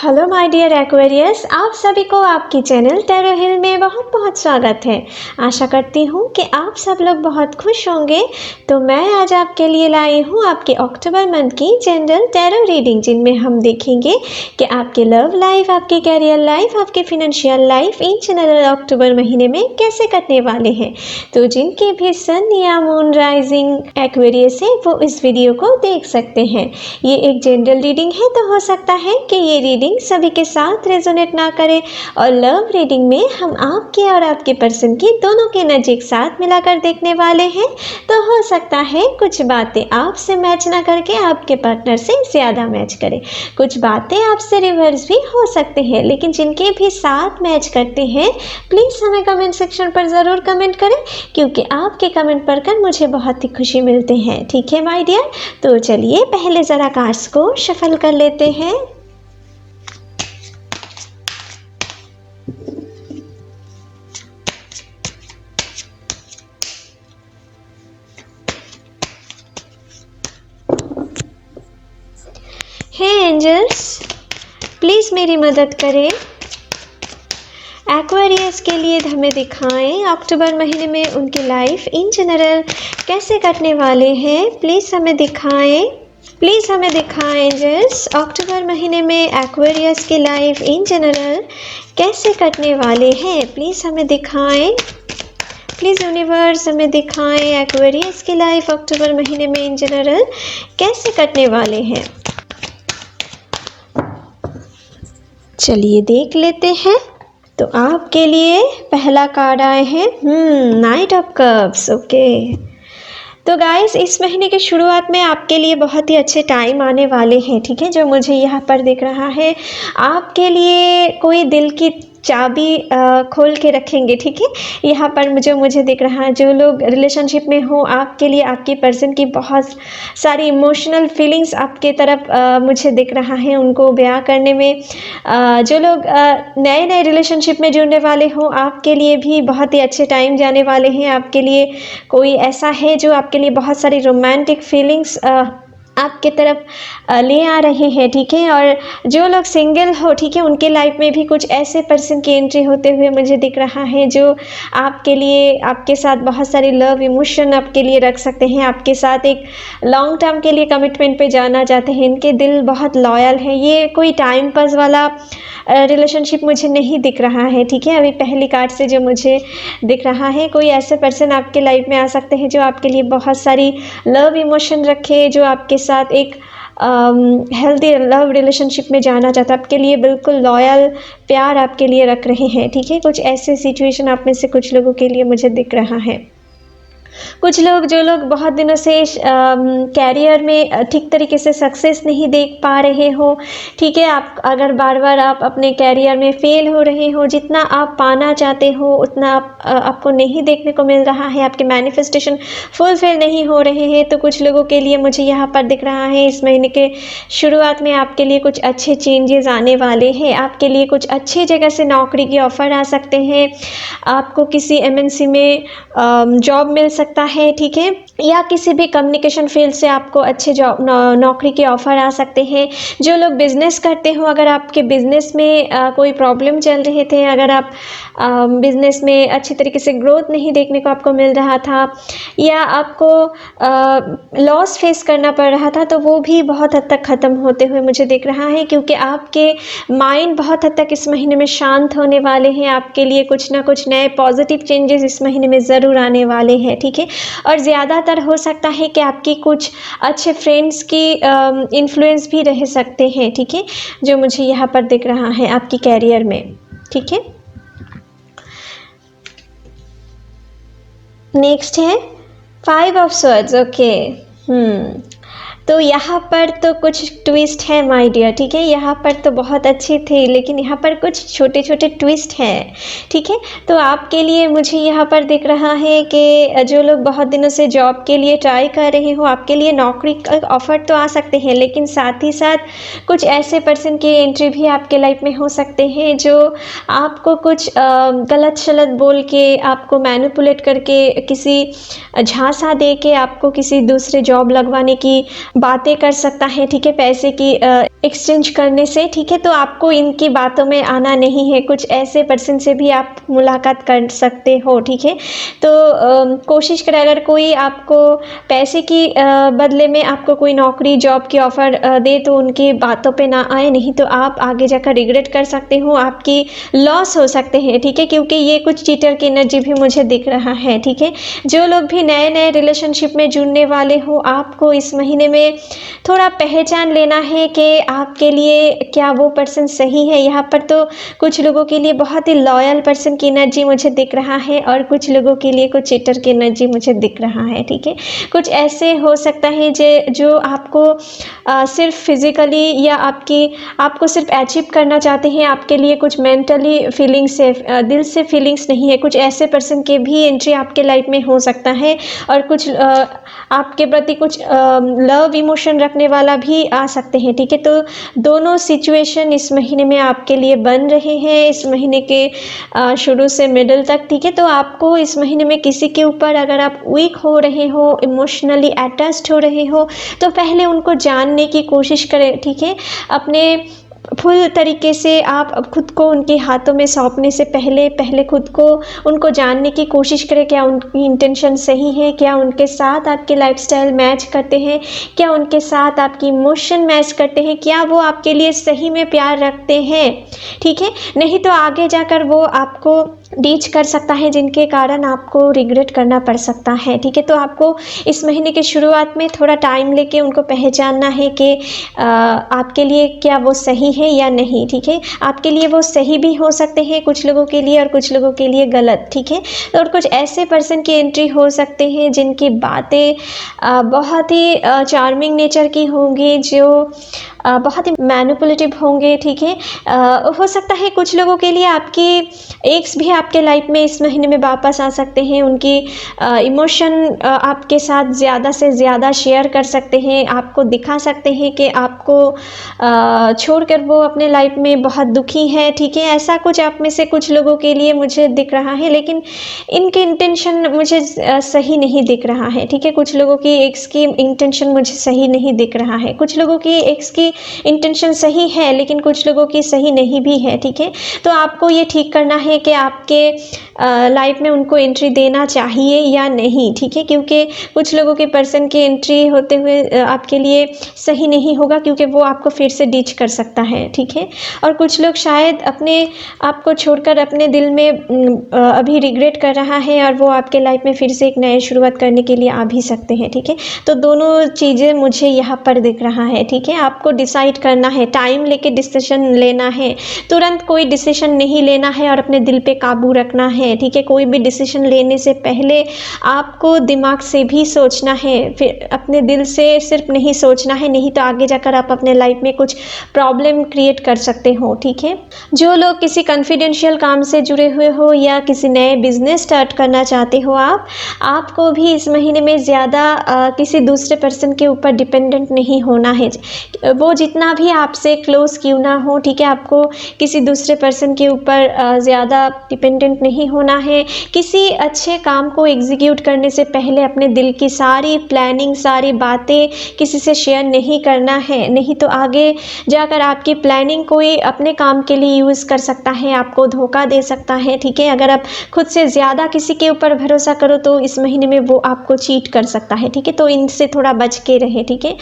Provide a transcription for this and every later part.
Hello my dear Aquarius, आप सभी को आपकी चैनल टैरो हिल में बहुत बहुत स्वागत है। आशा करती हूँ कि आप सब लोग बहुत खुश होंगे। तो मैं आज आपके लिए लाई हूँ आपके अक्टूबर मंथ की जनरल टैरो रीडिंग, जिनमें हम देखेंगे कि आपके लव लाइफ, आपके कैरियर लाइफ, आपके फिनेंशियल लाइफ इन जनरल अक्टूबर महीने में कैसे कटने वाले हैं। तो जिनके भी सन या मून राइजिंग एक्वेरियस है वो इस वीडियो को देख सकते हैं। ये एक जनरल रीडिंग है, तो हो सकता है कि ये रीडिंग सभी के साथ रेजोनेट ना करे, और लव रीडिंग में हम आपके और आपके पर्सन की दोनों के नज़दीक साथ मिलाकर देखने वाले हैं। तो हो सकता है कुछ बातें आपसे मैच ना करके आपके पार्टनर से ज़्यादा मैच करें, कुछ बातें आपसे रिवर्स भी हो सकते हैं, लेकिन जिनके भी साथ मैच करते हैं प्लीज़ हमें कमेंट सेक्शन पर ज़रूर कमेंट करें, क्योंकि आपके कमेंट पढ़कर मुझे बहुत ही खुशी मिलते हैं। ठीक है माय डियर, तो चलिए पहले ज़रा कार्ड्स को शफल कर लेते हैं। हे एंजल्स, प्लीज़ मेरी मदद करें। एक्वेरियस के लिए हमें दिखाएं अक्टूबर महीने में उनकी लाइफ इन जनरल कैसे कटने वाले हैं। प्लीज़ हमें दिखाएं, प्लीज़ हमें दिखाएं एंजल्स, अक्टूबर महीने में एक्वेरियस की लाइफ इन जनरल कैसे कटने वाले हैं। प्लीज़ हमें दिखाएं, प्लीज़ यूनिवर्स हमें दिखाएं एक्वेरियस की लाइफ अक्टूबर महीने में इन जनरल कैसे कटने वाले हैं। चलिए देख लेते हैं। तो आपके लिए पहला कार्ड आए हैं नाइट ऑफ कप्स। ओके, तो गाइस इस महीने की शुरुआत में आपके लिए बहुत ही अच्छे टाइम आने वाले हैं। ठीक है, जो मुझे यहाँ पर दिख रहा है, आपके लिए कोई दिल की चाबी खोल के रखेंगे। ठीक है, यहाँ पर मुझे दिख रहा है, जो लोग रिलेशनशिप में हो आपके लिए आपकी पर्सन की बहुत सारी इमोशनल फीलिंग्स आपके तरफ मुझे दिख रहा है, उनको ब्याह करने में। जो लोग नए नए रिलेशनशिप में जुड़ने वाले हो आपके लिए भी बहुत ही अच्छे टाइम जाने वाले हैं। आपके लिए कोई ऐसा है जो आपके लिए बहुत सारी रोमांटिक फीलिंग्स आपके तरफ ले आ रहे हैं। ठीक है, और जो लोग सिंगल हो, ठीक है, उनके लाइफ में भी कुछ ऐसे पर्सन की एंट्री होते हुए मुझे दिख रहा है जो आपके लिए, आपके साथ बहुत सारी लव इमोशन आपके लिए रख सकते हैं, आपके साथ एक लॉन्ग टर्म के लिए कमिटमेंट पे जाना चाहते हैं। इनके दिल बहुत लॉयल है। ये कोई टाइम पास वाला रिलेशनशिप मुझे नहीं दिख रहा है। ठीक है, अभी पहली कार्ड से जो मुझे दिख रहा है, कोई ऐसे पर्सन आपके लाइफ में आ सकते हैं जो आपके लिए बहुत सारी लव इमोशन रखे, जो आपके साथ एक हेल्दी लव रिलेशनशिप में जाना चाहता है, आपके लिए बिल्कुल लॉयल प्यार आपके लिए रख रहे हैं। ठीक है, कुछ ऐसे सिचुएशन आप में से कुछ लोगों के लिए मुझे दिख रहा है। कुछ लोग, जो लोग बहुत दिनों से कैरियर में ठीक तरीके से सक्सेस नहीं देख पा रहे हो, ठीक है, आप अगर बार बार आप अपने कैरियर में फेल हो रहे हो, जितना आप पाना चाहते हो उतना आपको नहीं देखने को मिल रहा है, आपके मैनिफेस्टेशन फुलफिल नहीं हो रहे हैं, तो कुछ लोगों के लिए मुझे यहाँ पर दिख रहा है इस महीने के शुरुआत में आपके लिए कुछ अच्छे चेंजेस आने वाले हैं। आपके लिए कुछ अच्छी जगह से नौकरी की ऑफ़र आ सकते हैं, आपको किसी MNC में जॉब मिल सकता है। ठीक है, या किसी भी कम्युनिकेशन फील्ड से आपको अच्छे जॉब नौकरी के ऑफ़र आ सकते हैं। जो लोग बिज़नेस करते हो, अगर आपके बिज़नेस में कोई प्रॉब्लम चल रहे थे, अगर आप बिज़नेस में अच्छी तरीके से ग्रोथ नहीं देखने को आपको मिल रहा था, या आपको लॉस फेस करना पड़ रहा था, तो वो भी बहुत हद तक ख़त्म होते हुए मुझे दिख रहा है, क्योंकि आपके माइंड बहुत हद तक इस महीने में शांत होने वाले हैं। आपके लिए कुछ ना कुछ नए पॉजिटिव चेंजेस इस महीने में ज़रूर आने वाले हैं। ठीक है, और ज़्यादातर हो सकता है कि आपकी कुछ अच्छे फ्रेंड्स की इन्फ्लुएंस भी रह सकते हैं। ठीक है, जो मुझे यहाँ पर दिख रहा है आपकी कैरियर में। ठीक है, नेक्स्ट है 5 ऑफ स्वॉर्ड्स। ओके, तो यहाँ पर तो कुछ ट्विस्ट है माय डियर। ठीक है, यहाँ पर तो बहुत अच्छे थे, लेकिन यहाँ पर कुछ छोटे छोटे ट्विस्ट हैं। ठीक है, तो आपके लिए मुझे यहाँ पर दिख रहा है कि जो लोग बहुत दिनों से जॉब के लिए ट्राई कर रहे हो, आपके लिए नौकरी का ऑफ़र तो आ सकते हैं, लेकिन साथ ही साथ कुछ ऐसे पर्सन की एंट्री भी आपके लाइफ में हो सकते हैं जो आपको कुछ गलत शलत बोल के, आपको मैनिपुलेट करके, किसी झांसा दे के आपको किसी दूसरे जॉब लगवाने की बातें कर सकता है। ठीक है, पैसे की एक्सचेंज करने से, ठीक है। तो आपको इनकी बातों में आना नहीं है, कुछ ऐसे पर्सन से भी आप मुलाकात कर सकते हो, ठीक है। तो कोशिश करें, अगर कोई आपको पैसे की बदले में आपको कोई नौकरी जॉब की ऑफ़र दे तो उनकी बातों पे ना आए, नहीं तो आप आगे जाकर रिग्रेट कर सकते हो, आपकी लॉस हो सकते हैं, ठीक है। क्योंकि ये कुछ चीटर की एनर्जी भी मुझे दिख रहा है, ठीक है। जो लोग भी नए-नए रिलेशनशिप में जुड़ने वाले हो, आपको इस महीने में थोड़ा पहचान लेना है कि आपके लिए क्या वो पर्सन सही है। यहाँ पर तो कुछ लोगों के लिए बहुत ही लॉयल पर्सन की एनर्जी मुझे दिख रहा है और कुछ लोगों के लिए कुछ चीटर की एनर्जी मुझे दिख रहा है, ठीक है। कुछ ऐसे हो सकता है जो आपको सिर्फ फिज़िकली या आपको सिर्फ अचीव करना चाहते हैं, आपके लिए कुछ मेंटली फीलिंग्स है, दिल से फीलिंग्स नहीं है। कुछ ऐसे पर्सन के भी एंट्री आपके लाइफ में हो सकता है और कुछ आपके प्रति कुछ लव इमोशन रखने वाला भी आ सकते हैं, ठीक है। तो दोनों सिचुएशन इस महीने में आपके लिए बन रहे हैं, इस महीने के शुरू से मिडल तक, ठीक है। तो आपको इस महीने में किसी के ऊपर अगर आप वीक हो रहे हो, इमोशनली अटैच्ड हो रहे हो, तो पहले उनको जानने की कोशिश करें, ठीक है। अपने फुल तरीके से आप खुद को उनके हाथों में सौंपने से पहले खुद को उनको जानने की कोशिश करें, क्या उनकी इंटेंशन सही है, क्या उनके साथ आपके लाइफस्टाइल मैच करते हैं, क्या उनके साथ आपकी इमोशन मैच करते हैं, क्या वो आपके लिए सही में प्यार रखते हैं, ठीक है। नहीं तो आगे जाकर वो आपको डीच कर सकता है, जिनके कारण आपको रिग्रेट करना पड़ सकता है, ठीक है। तो आपको इस महीने की शुरुआत में थोड़ा टाइम लेके उनको पहचानना है कि आपके लिए क्या वो सही है या नहीं, ठीक है। आपके लिए वो सही भी हो सकते हैं कुछ लोगों के लिए और कुछ लोगों के लिए गलत, ठीक है। और कुछ ऐसे पर्सन की एंट्री हो सकते हैं जिनकी बातें बहुत ही चार्मिंग नेचर की होंगी, जो बहुत ही मैनिपुलेटिव होंगे, ठीक है। हो सकता है कुछ लोगों के लिए आपकी एक्स भी आपके लाइफ में इस महीने में वापस आ सकते हैं, उनकी इमोशन आपके साथ ज़्यादा से ज़्यादा शेयर कर सकते हैं, आपको दिखा सकते हैं कि आपको छोड़कर वो अपने लाइफ में बहुत दुखी है, ठीक है। ऐसा कुछ आप में से कुछ लोगों के लिए मुझे दिख रहा है, लेकिन इनके इंटेंशन मुझे सही नहीं दिख रहा है, ठीक है। कुछ लोगों की एक्स की इंटेंशन मुझे सही नहीं दिख रहा है, कुछ लोगों की एक्स की इंटेंशन सही है लेकिन कुछ लोगों की सही नहीं भी है, ठीक है। तो आपको ये ठीक करना है कि आपके लाइफ में उनको एंट्री देना चाहिए या नहीं, ठीक है। क्योंकि कुछ लोगों के पर्सन की एंट्री होते हुए आपके लिए सही नहीं होगा, क्योंकि वो आपको फिर से डिच कर सकता है, ठीक है। और कुछ लोग शायद अपने आपको छोड़कर अपने दिल में अभी रिग्रेट कर रहा है और वो आपके लाइफ में फिर से एक नई शुरुआत करने के लिए आ भी सकते हैं, ठीक है। तो दोनों चीज़ें मुझे यहाँ पर दिख रहा है, ठीक है। आपको डिसाइड करना है, टाइम लेके डिसीजन लेना है, तुरंत कोई डिसीजन नहीं लेना है और अपने दिल पे काबू रखना है, ठीक है। कोई भी डिसीजन लेने से पहले आपको दिमाग से भी सोचना है, फिर अपने दिल से सिर्फ नहीं सोचना है, नहीं तो आगे जाकर आप अपने लाइफ में कुछ प्रॉब्लम क्रिएट कर सकते हो, ठीक है। जो लोग किसी कॉन्फिडेंशियल काम से जुड़े हुए हो या किसी नए बिजनेस स्टार्ट करना चाहते हो, आपको भी इस महीने में ज़्यादा किसी दूसरे पर्सन के ऊपर डिपेंडेंट नहीं होना है। वो जितना भी आपसे क्लोज क्यों ना हो, ठीक है, आपको किसी दूसरे पर्सन के ऊपर ज़्यादा डिपेंडेंट नहीं होना है। किसी अच्छे काम को एग्जीक्यूट करने से पहले अपने दिल की सारी प्लानिंग, सारी बातें किसी से शेयर नहीं करना है, नहीं तो आगे जाकर आपकी प्लानिंग कोई अपने काम के लिए यूज़ कर सकता है, आपको धोखा दे सकता है, ठीक है। अगर आप खुद से ज़्यादा किसी के ऊपर भरोसा करो तो इस महीने में वो आपको चीट कर सकता है, ठीक है। तो इनसे थोड़ा बच के रहे, ठीक है।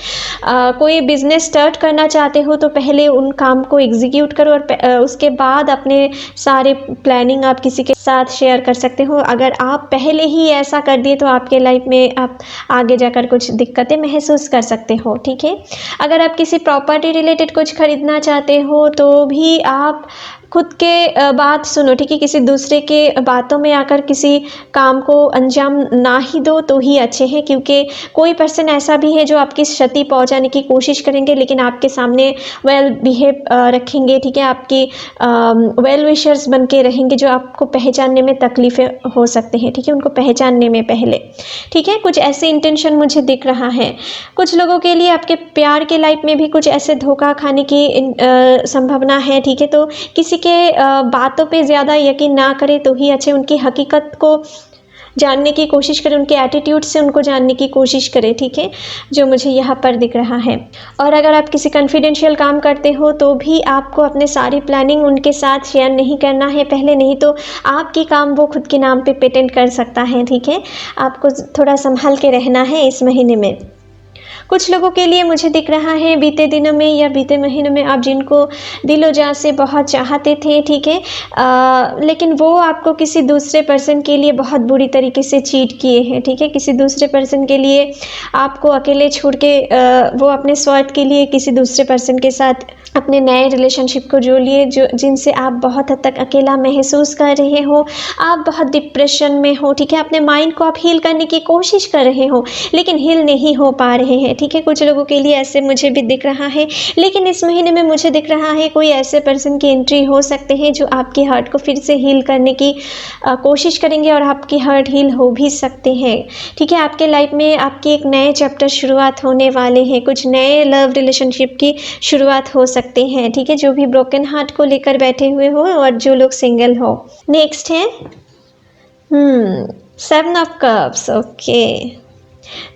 कोई बिजनेस स्टार्ट करना चाहते हो तो पहले उन काम को एग्जीक्यूट करो और उसके बाद अपने सारे प्लानिंग आप किसी के साथ शेयर कर सकते हो। अगर आप पहले ही ऐसा कर दिए तो आपके लाइफ में आप आगे जाकर कुछ दिक्कतें महसूस कर सकते हो, ठीक है। अगर आप किसी प्रॉपर्टी रिलेटेड कुछ खरीदना चाहते हो तो भी आप खुद के बात सुनो, ठीक है। किसी दूसरे के बातों में आकर किसी काम को अंजाम ना ही दो तो ही अच्छे हैं, क्योंकि कोई पर्सन ऐसा भी है जो आपकी क्षति पहुंचाने की कोशिश करेंगे लेकिन आपके सामने वेल बिहेव रखेंगे, ठीक है। आपकी वेल विशर्स बन के रहेंगे जो आपको पहचानने में तकलीफ़ें हो सकते हैं, ठीक है, उनको पहचानने में पहले, ठीक है। कुछ ऐसे इंटेंशन मुझे दिख रहा है। कुछ लोगों के लिए आपके प्यार के लाइफ में भी कुछ ऐसे धोखा खाने की संभावना है, ठीक है। तो किसी के बातों पे ज़्यादा यकीन ना करें तो ही अच्छे, उनकी हकीकत को जानने की कोशिश करें, उनके एटीट्यूड से उनको जानने की कोशिश करें, ठीक है, जो मुझे यहाँ पर दिख रहा है। और अगर आप किसी कॉन्फिडेंशियल काम करते हो तो भी आपको अपने सारी प्लानिंग उनके साथ शेयर नहीं करना है पहले, नहीं तो आपकी काम वो खुद के नाम पे पेटेंट कर सकता है, ठीक है। आपको थोड़ा संभल के रहना है इस महीने में। कुछ लोगों के लिए मुझे दिख रहा है बीते दिनों में या बीते महीनों में आप जिनको दिलो जान से बहुत चाहते थे, ठीक है, लेकिन वो आपको किसी दूसरे पर्सन के लिए बहुत बुरी तरीके से चीट किए हैं, ठीक है। किसी दूसरे पर्सन के लिए आपको अकेले छोड़ के वो अपने स्वार्थ के लिए किसी दूसरे पर्सन के साथ अपने नए रिलेशनशिप को जोड़ लिए, जो जिनसे आप बहुत हद तक अकेला महसूस कर रहे हो, आप बहुत डिप्रेशन में हो, ठीक है। अपने माइंड को आप हील करने की कोशिश कर रहे हो लेकिन हील नहीं हो पा रहे हैं, ठीक है। कुछ लोगों के लिए ऐसे मुझे भी दिख रहा है, लेकिन इस महीने में मुझे दिख रहा है कोई ऐसे पर्सन की एंट्री हो सकते हैं जो आपकी हर्ट को फिर से हील करने की कोशिश करेंगे और आपकी हर्ट हील हो भी सकते हैं, ठीक है। आपके लाइफ में आपके एक नए चैप्टर शुरुआत होने वाले हैं, कुछ नए लव रिलेशनशिप की शुरुआत हो सकते हैं, ठीक है, जो भी ब्रोकन हार्ट को लेकर बैठे हुए हो और जो लोग सिंगल हो। नेक्स्ट है 7 ऑफ कप्स, ओके।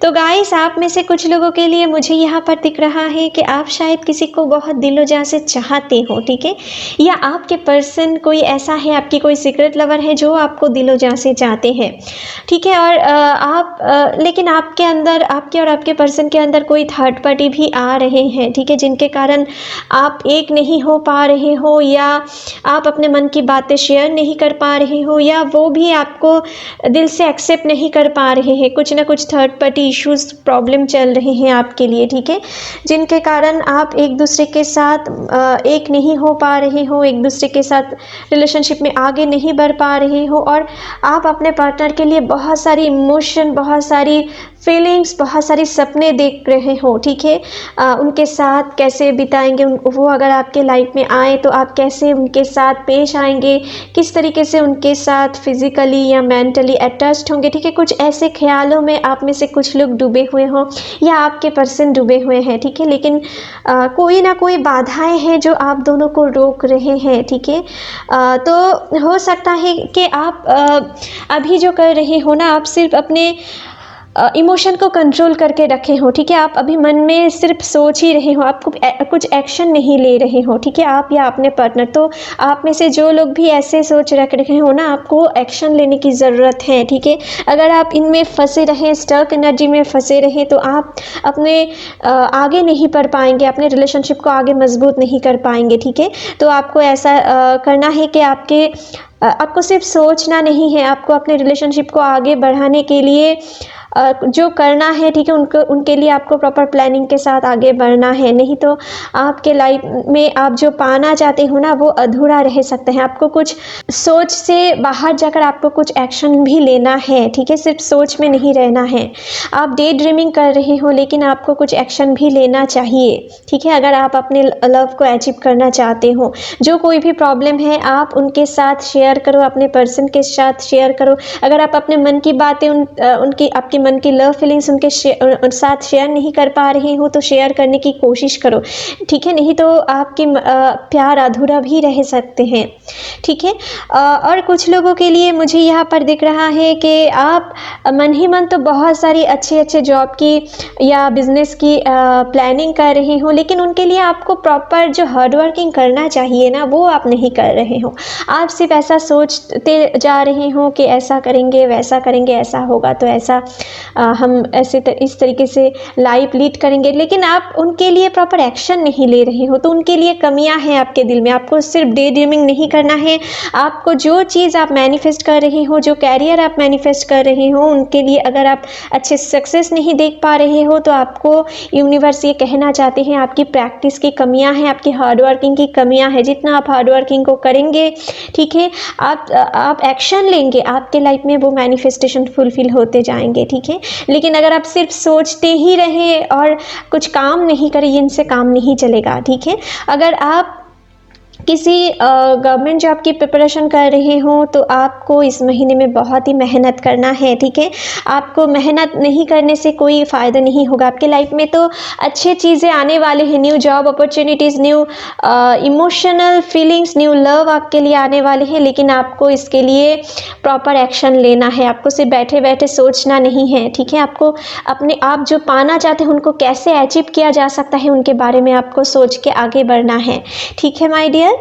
तो गाइस, आप में से कुछ लोगों के लिए मुझे यहाँ पर दिख रहा है कि आप शायद किसी को बहुत दिलो जान से चाहते हो, ठीक है, या आपके पर्सन कोई ऐसा है, आपकी कोई सीक्रेट लवर है जो आपको दिलो जान से चाहते हैं, ठीक है। और लेकिन आपके अंदर, आपके और आपके पर्सन के अंदर कोई थर्ड पार्टी भी आ रहे हैं, ठीक है, जिनके कारण आप एक नहीं हो पा रहे हो, या आप अपने मन की बातें शेयर नहीं कर पा रहे हो, या वो भी आपको दिल से एक्सेप्ट नहीं कर पा रहे हैं। कुछ ना कुछ थर्ड पार्टी इश्यूज, प्रॉब्लम चल रहे हैं आपके लिए, ठीक है, जिनके कारण आप एक दूसरे के साथ एक नहीं हो पा रहे हो, एक दूसरे के साथ रिलेशनशिप में आगे नहीं बढ़ पा रहे हो, और आप अपने पार्टनर के लिए बहुत सारी इमोशन, बहुत सारी फीलिंग्स, बहुत सारी सपने देख रहे हो, ठीक है। उनके साथ कैसे बिताएंगे, वो अगर आपके लाइफ में आए तो आप कैसे उनके साथ पेश आएंगे, किस तरीके से उनके साथ फिजिकली या मेंटली अटैच्ड होंगे, ठीक है। कुछ ऐसे ख्यालों में आप में से कुछ लोग डूबे हुए हो या आपके पर्सन डूबे हुए हैं, ठीक है, लेकिन कोई ना कोई बाधाएं हैं जो आप दोनों को रोक रहे हैं, ठीक है। तो हो सकता है कि आप अभी जो कर रहे हो ना, आप सिर्फ अपने इमोशन को कंट्रोल करके रखे हो, ठीक है। आप अभी मन में सिर्फ सोच ही रहे हो, आपको कुछ एक्शन नहीं ले रहे हो, ठीक है, आप या अपने पार्टनर। तो आप में से जो लोग भी ऐसे सोच रख रहे हो ना, आपको एक्शन लेने की ज़रूरत है, ठीक है। अगर आप इनमें फंसे रहें, स्टक एनर्जी में फंसे रहें, तो आप अपने आगे नहीं बढ़ पाएंगे, अपने रिलेशनशिप को आगे मजबूत नहीं कर पाएंगे, ठीक है। तो आपको ऐसा करना है कि आपको सिर्फ सोचना नहीं है, आपको अपने रिलेशनशिप को आगे बढ़ाने के लिए जो करना है, ठीक है, उनके लिए आपको प्रॉपर प्लानिंग के साथ आगे बढ़ना है, नहीं तो आपके लाइफ में आप जो पाना चाहते हो ना, वो अधूरा रह सकते हैं। आपको कुछ सोच से बाहर जाकर आपको कुछ एक्शन भी लेना है, ठीक है, सिर्फ सोच में नहीं रहना है। आप डे ड्रीमिंग कर रहे हो लेकिन आपको कुछ एक्शन भी लेना चाहिए, ठीक है, अगर आप अपने लव को अचीव करना चाहते हो। जो कोई भी प्रॉब्लम है आप उनके साथ शेयर करो, अपने पर्सन के साथ शेयर करो। अगर आप अपने मन की बातें आपकी मन की लव फीलिंग्स उनके साथ शेयर नहीं कर पा रहे हो तो शेयर करने की कोशिश करो, ठीक है, नहीं तो आपके प्यार अधूरा भी रह सकते हैं, ठीक है। और कुछ लोगों के लिए मुझे यहाँ पर दिख रहा है कि आप मन ही मन तो बहुत सारी अच्छे जॉब की या बिजनेस की प्लानिंग कर रहे हो, लेकिन उनके लिए आपको प्रॉपर जो हार्ड वर्किंग करना चाहिए ना, वो आप नहीं कर रहे हो। आप सिर्फ ऐसा सोचते जा रहे हो कि ऐसा करेंगे, वैसा करेंगे, ऐसा होगा तो ऐसा हम इस तरीके से लाइफ लीड करेंगे, लेकिन आप उनके लिए प्रॉपर एक्शन नहीं ले रहे हो। तो उनके लिए कमियां हैं आपके दिल में। आपको सिर्फ डे ड्रीमिंग नहीं करना है, आपको जो चीज़ आप मैनिफेस्ट कर रहे हो, जो कैरियर आप मैनिफेस्ट कर रहे हो, उनके लिए अगर आप अच्छे सक्सेस नहीं देख पा रहे हो तो आपको यूनिवर्स ये कहना चाहते हैं आपकी प्रैक्टिस की कमियां हैं, आपकी हार्ड वर्किंग की कमियां हैं। जितना आप हार्ड वर्किंग को करेंगे, ठीक है, आप एक्शन लेंगे, आपके लाइफ में वो मैनिफेस्टेशन फुलफिल होते जाएंगे, ठीक है। लेकिन अगर आप सिर्फ सोचते ही रहे और कुछ काम नहीं करें, इनसे काम नहीं चलेगा, ठीक है। अगर आप किसी गवर्नमेंट जॉब की प्रिपरेशन कर रहे हो तो आपको इस महीने में बहुत ही मेहनत करना है, ठीक है। आपको मेहनत नहीं करने से कोई फ़ायदा नहीं होगा। आपके लाइफ में तो अच्छी चीज़ें आने वाले हैं, new job opportunities, new emotional feelings, new love आपके लिए आने वाले हैं, लेकिन आपको इसके लिए प्रॉपर एक्शन लेना है। आपको सिर्फ बैठे बैठे सोचना नहीं है, ठीक है। आपको अपने आप जो पाना चाहते हैं उनको कैसे अचीव किया जा सकता है उनके बारे में आपको सोच के आगे बढ़ना है, ठीक है माय डियर।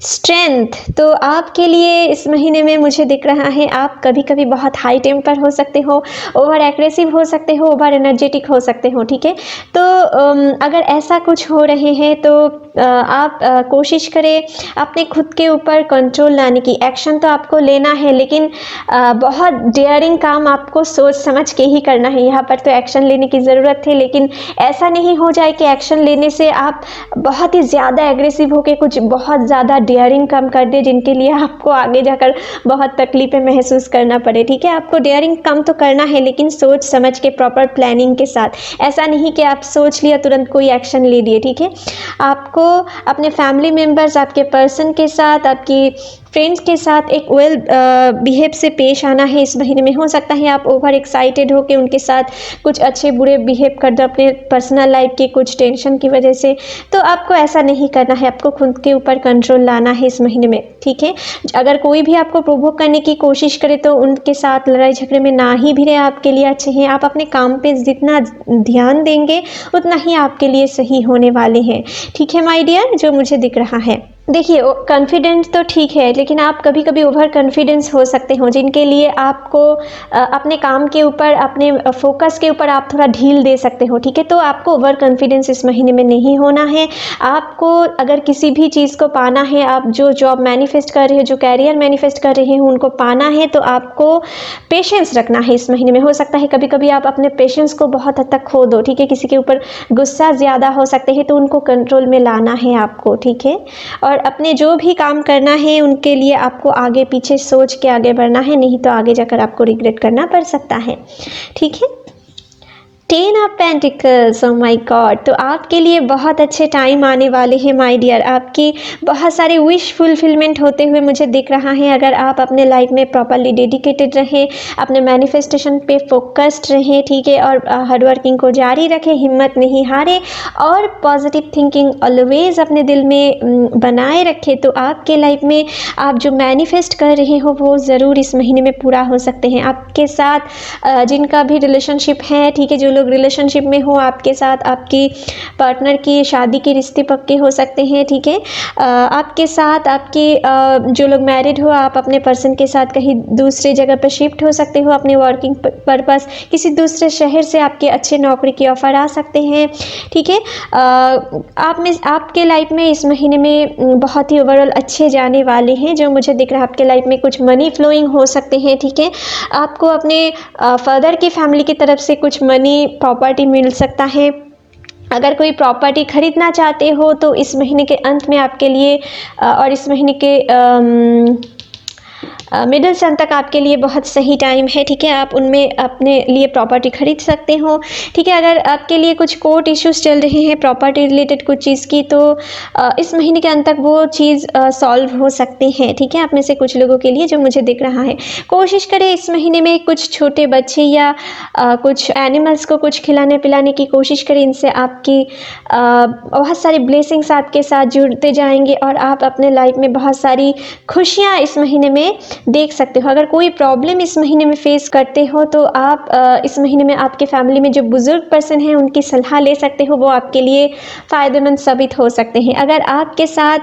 स्ट्रेंथ तो आपके लिए इस महीने में मुझे दिख रहा है आप कभी कभी बहुत हाई टेम्पर हो सकते हो, ओवर एग्रेसिव हो सकते हो, ओवर एनर्जेटिक हो सकते हो, ठीक है। तो अगर ऐसा कुछ हो रहे हैं तो आप कोशिश करें अपने खुद के ऊपर कंट्रोल लाने की। एक्शन तो आपको लेना है, लेकिन बहुत डेयरिंग काम आपको सोच समझ के ही करना है। यहाँ पर तो एक्शन लेने की ज़रूरत है, लेकिन ऐसा नहीं हो जाए कि एक्शन लेने से आप बहुत ही ज़्यादा एग्रेसिव होकर कुछ बहुत ज़्यादा डेयरिंग काम कर दे जिनके लिए आपको आगे जाकर बहुत तकलीफ़ें महसूस करना पड़े, ठीक है। आपको डेयरिंग काम तो करना है, लेकिन सोच समझ के प्रॉपर प्लानिंग के साथ। ऐसा नहीं कि आप सोच लिया तुरंत कोई एक्शन ले लिए, ठीक है। आपको अपने फैमिली मेम्बर्स, आपके पर्सन के साथ, आपकी फ्रेंड्स के साथ एक वेल बिहेव से पेश आना है इस महीने में। हो सकता है आप ओवर एक्साइटेड हो के उनके साथ कुछ अच्छे बुरे बिहेव कर दो अपने पर्सनल लाइफ के कुछ टेंशन की वजह से, तो आपको ऐसा नहीं करना है। आपको खुद के ऊपर कंट्रोल लाना है इस महीने में, ठीक है। अगर कोई भी आपको प्रोवोक करने की कोशिश करे तो उनके साथ लड़ाई झगड़े में ना ही भिड़े, आपके लिए अच्छे हैं। आप अपने काम पे जितना ध्यान देंगे उतना ही आपके लिए सही होने वाले हैं, ठीक है माय डियर, जो मुझे दिख रहा है। देखिए कॉन्फिडेंस तो ठीक है, लेकिन आप कभी कभी ओवर कॉन्फिडेंस हो सकते हो, जिनके लिए आपको अपने काम के ऊपर, अपने फोकस के ऊपर आप थोड़ा ढील दे सकते हो, ठीक है। तो आपको ओवर कॉन्फिडेंस इस महीने में नहीं होना है। आपको अगर किसी भी चीज़ को पाना है, आप जो जॉब मैनिफेस्ट कर रहे हो, जो कैरियर मैनिफेस्ट कर रहे हो, उनको पाना है तो आपको पेशेंस रखना है इस महीने में। हो सकता है कभी कभी आप अपने पेशेंस को बहुत हद तक खो दो, ठीक है। किसी के ऊपर गुस्सा ज़्यादा हो सकते हैं तो उनको कंट्रोल में लाना है आपको, ठीक है। और अपने जो भी काम करना है उनके लिए आपको आगे पीछे सोच के आगे बढ़ना है, नहीं तो आगे जाकर आपको रिग्रेट करना पड़ सकता है, ठीक है। 10 of pentacles, oh my God, तो आपके लिए बहुत अच्छे टाइम आने वाले हैं माय डियर। आपकी बहुत सारे विश फुलफिलमेंट होते हुए मुझे दिख रहा है। अगर आप अपने लाइफ में प्रॉपरली डेडिकेटेड रहें, अपने मैनिफेस्टेशन पे फोकस्ड रहें, ठीक है, और हार्ड वर्किंग को जारी रखें, हिम्मत नहीं हारे और पॉजिटिव थिंकिंग ऑलवेज अपने दिल में बनाए रखें, तो आपके लाइफ में आप जो मैनिफेस्ट कर रहे हो वो ज़रूर इस महीने में पूरा हो सकते हैं। आपके साथ जिनका भी रिलेशनशिप है, ठीक है, जो लोग रिलेशनशिप में हो, आपके साथ आपकी पार्टनर की शादी के रिश्ते पक्के हो सकते हैं, ठीक है। आपके साथ आपके जो लोग मैरिड हो, आप अपने पर्सन के साथ कहीं दूसरे जगह पर शिफ्ट हो सकते हो अपने वर्किंग पर्पस। किसी दूसरे शहर से आपके अच्छे नौकरी की ऑफ़र आ सकते हैं, ठीक है। आपके लाइफ में इस महीने में बहुत ही ओवरऑल अच्छे जाने वाले हैं, जो मुझे दिख रहा है। आपके लाइफ में कुछ मनी फ्लोइंग हो सकते हैं, ठीक है। आपको अपने फादर की फैमिली की तरफ से कुछ मनी प्रॉपर्टी मिल सकता है। अगर कोई प्रॉपर्टी खरीदना चाहते हो तो इस महीने के अंत में आपके लिए और इस महीने के मिडिल सन तक आपके लिए बहुत सही टाइम है, ठीक है। आप उनमें अपने लिए प्रॉपर्टी खरीद सकते हो, ठीक है। अगर आपके लिए कुछ कोर्ट इश्यूज़ चल रहे हैं प्रॉपर्टी रिलेटेड कुछ चीज़ की, तो इस महीने के अंत तक वो चीज़ सॉल्व हो सकती है, ठीक है। आप में से कुछ लोगों के लिए, जो मुझे दिख रहा है। कोशिश करें इस महीने में कुछ छोटे बच्चे या कुछ एनिमल्स को कुछ खिलाने पिलाने की कोशिश करें। इनसे आपकी बहुत सारी ब्लेसिंग्स आपके साथ जुड़ते जाएंगे और आप अपने लाइफ में बहुत सारी खुशियाँ इस महीने में देख सकते हो। अगर कोई प्रॉब्लम इस महीने में फेस करते हो तो आप इस महीने में आपके फैमिली में जो बुजुर्ग पर्सन हैं उनकी सलाह ले सकते हो, वो आपके लिए फ़ायदेमंद साबित हो सकते हैं। अगर आपके साथ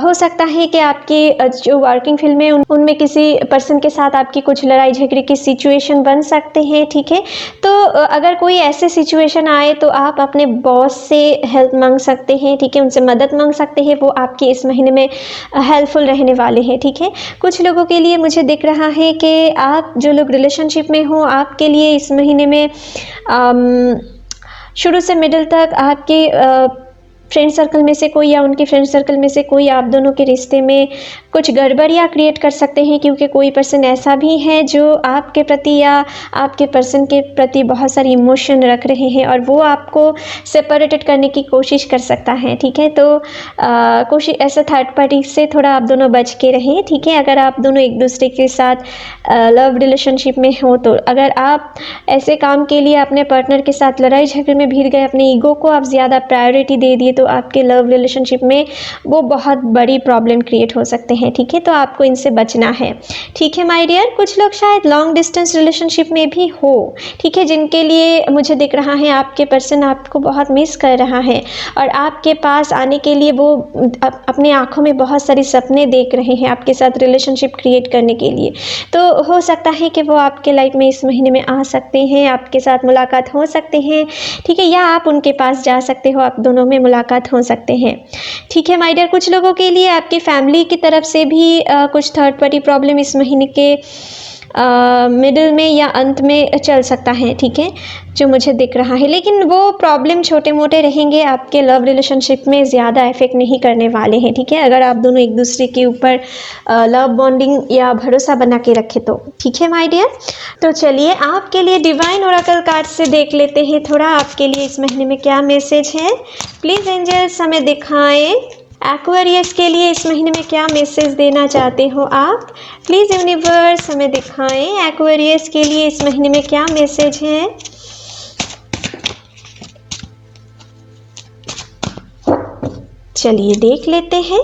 हो सकता है कि आपके जो वर्किंग फील्ड में उनमें किसी पर्सन के साथ आपकी कुछ लड़ाई झगड़े की सिचुएशन बन सकते हैं, ठीक है। तो अगर कोई ऐसे सिचुएशन आए तो आप अपने बॉस से हेल्प मांग सकते हैं, ठीक है, उनसे मदद मांग सकते हैं। वो आपके इस महीने में हेल्पफुल रहने वाले हैं, ठीक है। कुछ लोगों के लिए मुझे दिख रहा है कि आप जो लोग रिलेशनशिप में हो, आपके लिए इस महीने में शुरू से मिडिल तक आपके फ्रेंड सर्कल में से कोई या उनके फ्रेंड सर्कल में से कोई आप दोनों के रिश्ते में कुछ गड़बड़ियाँ क्रिएट कर सकते हैं, क्योंकि कोई पर्सन ऐसा भी है जो आपके प्रति या आपके पर्सन के प्रति बहुत सारी इमोशन रख रहे हैं और वो आपको सेपरेटेड करने की कोशिश कर सकता है। ठीक है, तो कोशिश ऐसा थर्ड पार्टी से थोड़ा आप दोनों बच के रहें। ठीक है, अगर आप दोनों एक दूसरे के साथ लव रिलेशनशिप में हो तो अगर आप ऐसे काम के लिए अपने पार्टनर के साथ लड़ाई झगड़े में भिड़ गए, अपने ईगो को आप ज़्यादा प्रायोरिटी दे दिए, तो आपके लव रिलेशनशिप में वो बहुत बड़ी प्रॉब्लम क्रिएट हो सकते हैं। ठीक है, तो आपको इनसे बचना है। ठीक है माय डियर, कुछ लोग शायद लॉन्ग डिस्टेंस रिलेशनशिप में भी हो। ठीक है, जिनके लिए मुझे दिख रहा है आपके पर्सन आपको बहुत मिस कर रहा है और आपके पास आने के लिए वो अपने आँखों में बहुत सारी सपने देख रहे हैं आपके साथ रिलेशनशिप क्रिएट करने के लिए। तो हो सकता है कि वो आपके लाइफ में इस महीने में आ सकते हैं, आपके साथ मुलाकात हो सकते हैं। ठीक है, या आप उनके पास जा सकते हो, आप दोनों में मुलाकात हो सकते हैं। ठीक है माय डियर, कुछ लोगों के लिए आपकी फैमिली की तरफ से भी कुछ थर्ड पार्टी प्रॉब्लम इस महीने के मिडिल में या अंत में चल सकता है। ठीक है, जो मुझे दिख रहा है, लेकिन वो प्रॉब्लम छोटे मोटे रहेंगे, आपके लव रिलेशनशिप में ज़्यादा इफेक्ट नहीं करने वाले हैं। ठीक है, अगर आप दोनों एक दूसरे के ऊपर लव बॉन्डिंग या भरोसा बना के रखें तो। ठीक है माय डियर, तो चलिए आपके लिए डिवाइन ओरेकल कार्ड से देख लेते हैं थोड़ा आपके लिए इस महीने में क्या मैसेज है। प्लीज़ एंजल्स हमें दिखाएं एक्वेरियस के लिए इस महीने में क्या मैसेज देना चाहते हो आप। प्लीज़ यूनिवर्स हमें दिखाएं एक्वेरियस के लिए इस महीने में क्या मैसेज है। चलिए देख लेते हैं।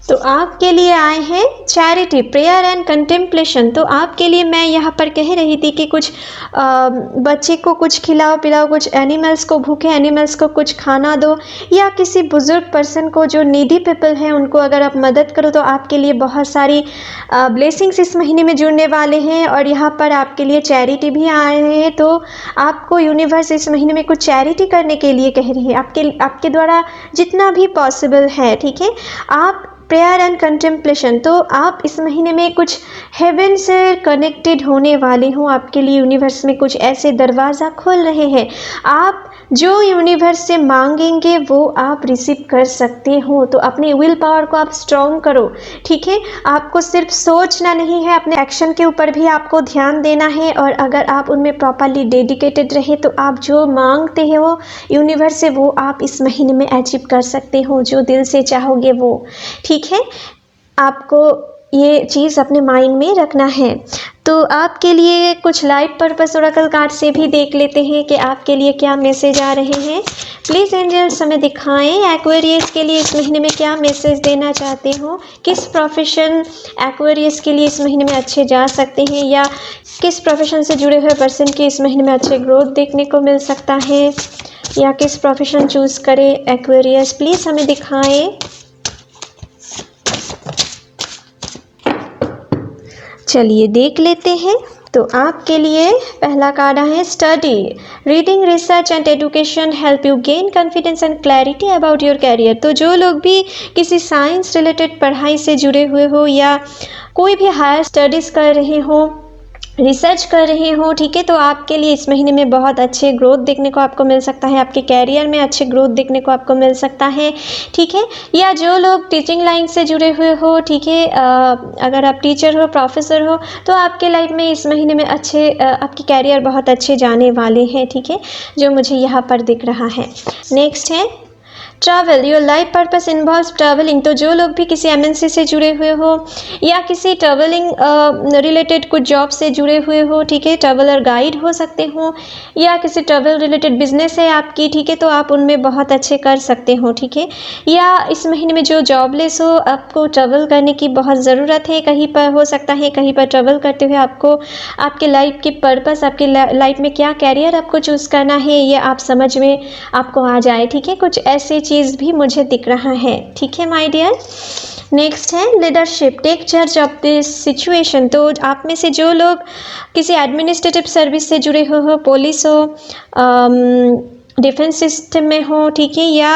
तो आपके लिए आए हैं चैरिटी, प्रेयर एंड कंटेम्पलेशन। तो आपके लिए मैं यहाँ पर कह रही थी कि कुछ बच्चे को कुछ खिलाओ पिलाओ, कुछ एनिमल्स को, भूखे एनिमल्स को कुछ खाना दो, या किसी बुजुर्ग पर्सन को जो नीडी पीपल है उनको अगर आप मदद करो तो आपके लिए बहुत सारी ब्लेसिंग्स इस महीने में जुड़ने वाले हैं। और यहाँ पर आपके लिए चैरिटी भी आए हैं, तो आपको यूनिवर्स इस महीने में कुछ चैरिटी करने के लिए कह रही है, आपके द्वारा जितना भी पॉसिबल है। ठीक है, आप प्रेयर एंड कंटेम्पलेशन, तो आप इस महीने में कुछ हेवन से कनेक्टेड होने वाले हो। आपके लिए यूनिवर्स में कुछ ऐसे दरवाज़ा खुल रहे हैं, आप जो यूनिवर्स से मांगेंगे वो आप रिसीव कर सकते हो। तो अपनी विल पावर को आप स्ट्रॉन्ग करो। ठीक है, आपको सिर्फ सोचना नहीं है, अपने एक्शन के ऊपर भी आपको ध्यान देना है। और अगर आप उनमें प्रॉपरली डेडिकेटेड रहे तो आप जो मांगते हो यूनिवर्स से वो आप इस महीने में अचीव कर सकते हो, जो दिल से चाहोगे वो। ठीक है, आपको ये चीज़ अपने माइंड में रखना है। तो आपके लिए कुछ लाइफ पर्पस ओरेकल कार्ड से भी देख लेते हैं कि आपके लिए क्या मैसेज आ रहे हैं। प्लीज़ एंजल्स हमें दिखाएं एक्वेरियस के लिए इस महीने में क्या मैसेज देना चाहते हो। किस प्रोफेशन एक्वेरियस के लिए इस महीने में अच्छे जा सकते हैं, या किस प्रोफेशन से जुड़े हुए पर्सन के इस महीने में अच्छे ग्रोथ देखने को मिल सकता है, या किस प्रोफेशन चूज़ करें एक्वेरियस। प्लीज़ हमें दिखाएं। चलिए देख लेते हैं। तो आपके लिए पहला कार्ड है study, reading, research and education help you gain confidence and clarity about your career. तो जो लोग भी किसी साइंस रिलेटेड पढ़ाई से जुड़े हुए हो या कोई भी हायर स्टडीज़ कर रहे हो, रिसर्च कर रहे हो, ठीक है, तो आपके लिए इस महीने में बहुत अच्छे ग्रोथ देखने को आपको मिल सकता है, आपके कैरियर में अच्छे ग्रोथ देखने को आपको मिल सकता है। ठीक है, या जो लोग टीचिंग लाइन से जुड़े हुए हो, ठीक है, अगर आप टीचर हो, प्रोफेसर हो, तो आपके लाइफ में इस महीने में अच्छे आपकी कैरियर बहुत अच्छे जाने वाले हैं। ठीक है, जो मुझे यहाँ पर दिख रहा है। नेक्स्ट है travel, your life purpose involves travelling. तो जो लोग भी किसी एमएनसी से जुड़े हुए हो या किसी ट्रैवलिंग रिलेटेड कुछ जॉब से जुड़े हुए हो, ठीक है, ट्रैवलर गाइड हो सकते हो, या किसी ट्रैवल रिलेटेड बिजनेस है आपकी, ठीक है, तो आप उनमें बहुत अच्छे कर सकते हो। ठीक है, या इस महीने में जो जॉबलेस हो, आपको ट्रैवल करने की बहुत ज़रूरत है, कहीं पर हो सकता है कहीं पर ट्रैवल करते हुए आपको आपके लाइफ की पर्पस, आपके लाइफ में क्या कैरियर आपको चूज़ करना है ये आप समझ में आपको आ जाए। ठीक है, कुछ ऐसे चीज़ भी मुझे दिख रहा है। ठीक है माय डियर, नेक्स्ट है leadership, take charge of this situation. तो आप में से जो लोग किसी एडमिनिस्ट्रेटिव सर्विस से जुड़े हो, पुलिस हो, डिफेंस सिस्टम में हो, ठीक है, या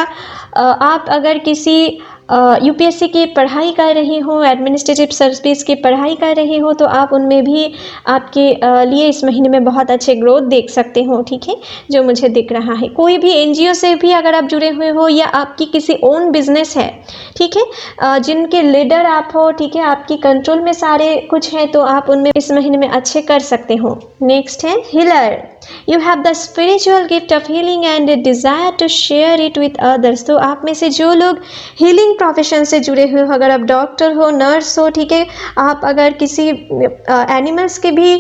आप अगर किसी यूपीएससी की पढ़ाई कर रहे हो, एडमिनिस्ट्रेटिव सर्विस की पढ़ाई कर रहे हो, तो आप उनमें भी आपके लिए इस महीने में बहुत अच्छे ग्रोथ देख सकते हो, ठीक है, जो मुझे दिख रहा है। कोई भी एनजीओ से भी अगर आप जुड़े हुए हो या आपकी किसी ओन बिजनेस है, ठीक है, जिनके लीडर आप हो, ठीक है, आपकी कंट्रोल में सारे कुछ है, तो आप उनमें इस महीने में अच्छे कर सकते हो। नेक्स्ट है healer. You have the spiritual gift of healing and desire to share it with others. तो आप में से जो लोग हीलिंग प्रोफेशन से जुड़े हुए हो, अगर आप डॉक्टर हो, नर्स हो, ठीक है, आप अगर किसी एनिमल्स के भी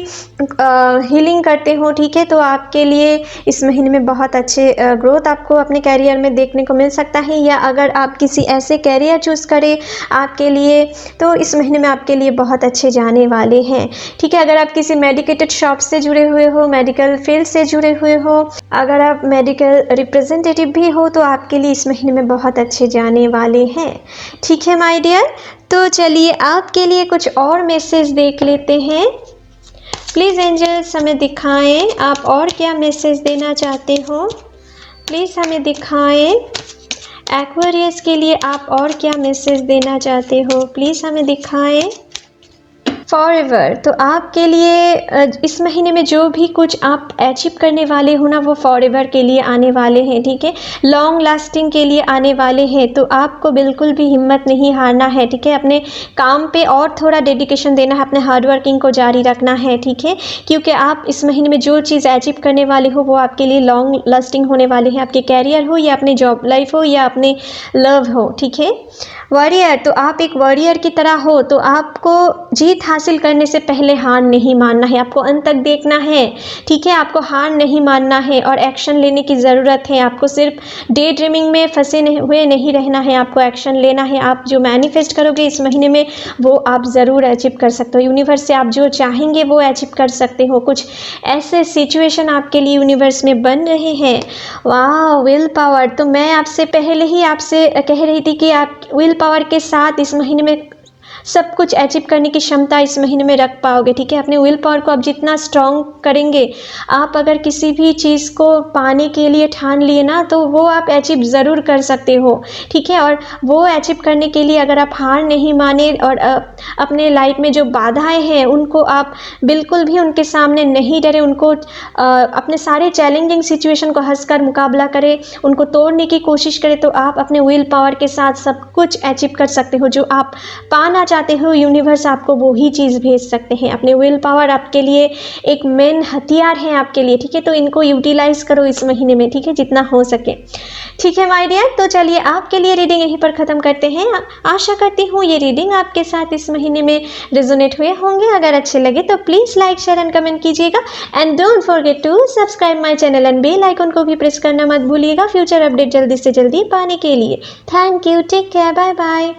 हीलिंग करते हो, ठीक है, तो आपके लिए इस महीने में बहुत अच्छे ग्रोथ आपको अपने कैरियर में देखने को मिल सकता है। या अगर आप किसी ऐसे कैरियर चूज़ करें आपके लिए, तो इस महीने में आपके लिए बहुत अच्छे जाने वाले हैं, ठीक है। अगर आप किसी मेडिकेटेड शॉप से जुड़े हुए हो, मेडिकल फील्ड से जुड़े हुए हो, अगर आप मेडिकल रिप्रेजेंटेटिव भी हो, तो आपके लिए इस महीने में बहुत अच्छे जाने वाले हैं, ठीक है माय डियर। तो चलिए आपके लिए कुछ और मैसेज देख लेते हैं। प्लीज़ एंजल्स हमें दिखाएं आप और क्या मैसेज देना चाहते हो, प्लीज़ हमें दिखाएं। एक्वेरियस के लिए आप और क्या मैसेज देना चाहते हो, प्लीज़ हमें दिखाएं। फॉरएवर, तो आपके लिए इस महीने में जो भी कुछ आप अचीव करने वाले हो ना, वो फॉरएवर के लिए आने वाले हैं, ठीक है, लॉन्ग लास्टिंग के लिए आने वाले हैं। तो आपको बिल्कुल भी हिम्मत नहीं हारना है, ठीक है, अपने काम पे और थोड़ा डेडिकेशन देना है, अपने हार्ड वर्किंग को जारी रखना है, ठीक है, क्योंकि आप इस महीने में जो चीज़ अचीव करने वाले हो वो आपके लिए लॉन्ग लास्टिंग होने वाले हैं, आपके कैरियर हो या अपने जॉब लाइफ हो या अपने लव हो, ठीक है। वॉरियर, तो आप एक वॉरियर की तरह हो, तो आपको जीत हासिल करने से पहले हार नहीं मानना है, आपको अंत तक देखना है, ठीक है, आपको हार नहीं मानना है और एक्शन लेने की ज़रूरत है। आपको सिर्फ डे ड्रीमिंग में फंसे हुए नहीं रहना है, आपको एक्शन लेना है। आप जो मैनिफेस्ट करोगे इस महीने में वो आप ज़रूर अचीव कर सकते हो। यूनिवर्स से आप जो चाहेंगे वो अचीव कर सकते हो। कुछ ऐसे सिचुएशन आपके लिए यूनिवर्स में बन रहे हैं। वाह, विल पावर, तो मैं आपसे पहले ही आपसे कह रही थी कि आप विल पावर के साथ इस महीने में सब कुछ अचीव करने की क्षमता इस महीने में रख पाओगे, ठीक है। अपने विल पावर को आप जितना स्ट्रॉन्ग करेंगे, आप अगर किसी भी चीज़ को पाने के लिए ठान लिए ना, तो वो आप अचीव ज़रूर कर सकते हो, ठीक है। और वो अचीव करने के लिए अगर आप हार नहीं माने और अपने लाइफ में जो बाधाएं हैं उनको आप बिल्कुल भी उनके सामने नहीं डरे, उनको अपने सारे चैलेंजिंग सिचुएशन को हंसकर मुकाबला करें, उनको तोड़ने की कोशिश करें, तो आप अपने विल पावर के साथ सब कुछ अचीव कर सकते हो। जो आप पाना चाहते हो यूनिवर्स आपको वो ही चीज़ भेज सकते हैं। अपने विल पावर आपके लिए एक मेन हथियार है आपके लिए, ठीक है, तो इनको यूटिलाइज करो इस महीने में, ठीक है, जितना हो सके, ठीक है माय डियर। तो चलिए आपके लिए रीडिंग यहीं पर ख़त्म करते हैं। आशा करती हूँ ये रीडिंग आपके साथ इस महीने में रेजोनेट हुए होंगे। अगर अच्छे लगे तो please like share and comment कीजिएगा and don't forget to subscribe my channel and bell icon को भी प्रेस करना मत भूलिएगा फ्यूचर अपडेट जल्दी से जल्दी पाने के लिए। Thank you, take care, bye bye.